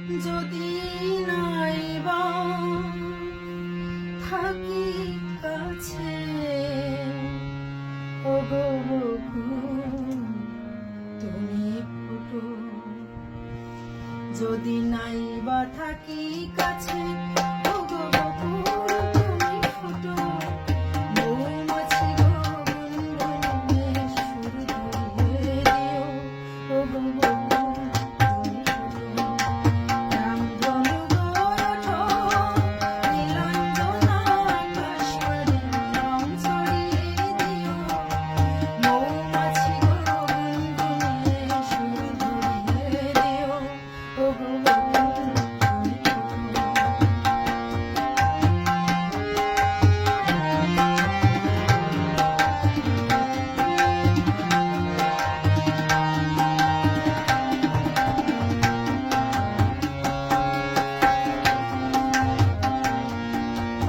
যদি নাই বা থাকি কাছে, ওগো বকুল তুমি ফুটো। যদি নাই বা থাকি কাছে, ওগো বকুল তুমি ফুটো। মৌমাছি গো গুনগুনে সুর ধরিয়ে দিও, ওগো বকুল তুমি ফুটো। রামধনু গো ওঠো, নীলাঞ্জনা আকাশ পানে রং ছড়িয়ে দিও। মৌমাছি গো গুনগুনে সুর ধরিয়ে দিও, ওগো বকুল তুমি ফুটো।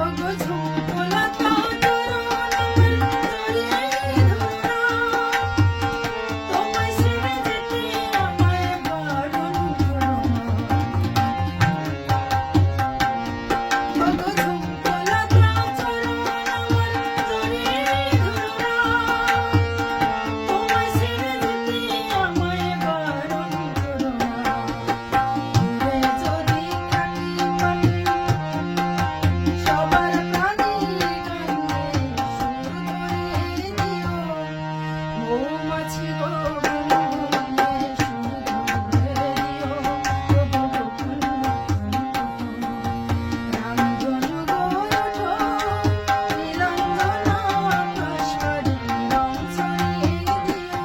ওগো ঝুমকোলতা তরুণ আমার জড়িয়ে ধরা, তোমায় ছেড়ে যেতে আমায় বারণ করো না। ওগো ঝুমকোলতা তরুণ আমার জড়িয়ে ধরা, তোমায় ছেড়ে যেতে আমায় বারণ করো না। দূরে যদি থাকি পাখি, সবার প্রাণী গানে সুর ধরিয়ে দিও। মৌমাছি গো গুনগুনে সুর ধরিয়ে দিও, ওগো বকুল তুমি ফুটো। রামধনু গো ওঠো, নীলাঞ্জনা আকাশ পানে রং ছড়িয়ে দিও।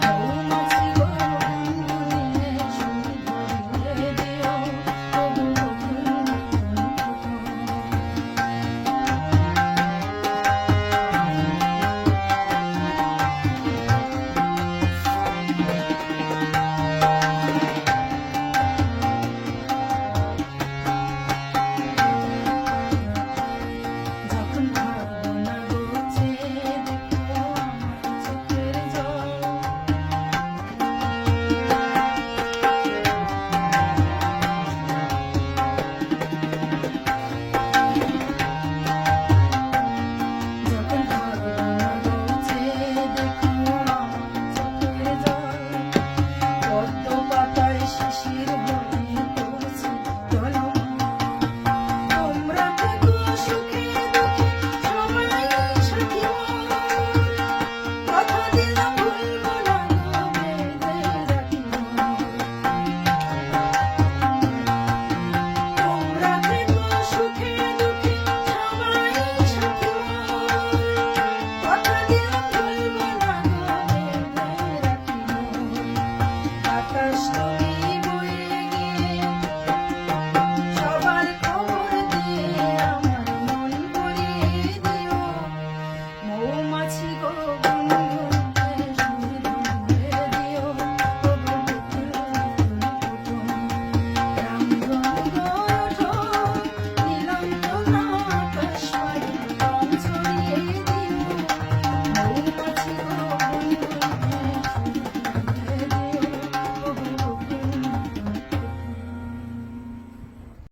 মৌমাছি গো গুনগুনে সুর ধরিয়ে দিও, ওগো বকুল তুমি ফুটো। যখন ভাবনা গো চেয়ে দেখো আমার চোখের জল, যখন ভাবনা গো চেয়ে দেখো আমার চোখের জল, পদ্ম পাতায় শিশির হয়ে পড়ছে টলমল। তোমরা থেকো সুখে দুঃখে সবাই সাথী মোর, কথা দিলাম ভুলবো না গো বেঁধে রাখি মোর। তোমরা থেকো সুখে দুঃখে সবাই সাথী মোর, কথা দিলাম ভুলবো না গো বেঁধে রাখি মোর। আকাশ তুমি বয়ে গিয়ে সবার খবর দিয়ে আমার মন ভরিয়ে দিও। মৌমাছি গো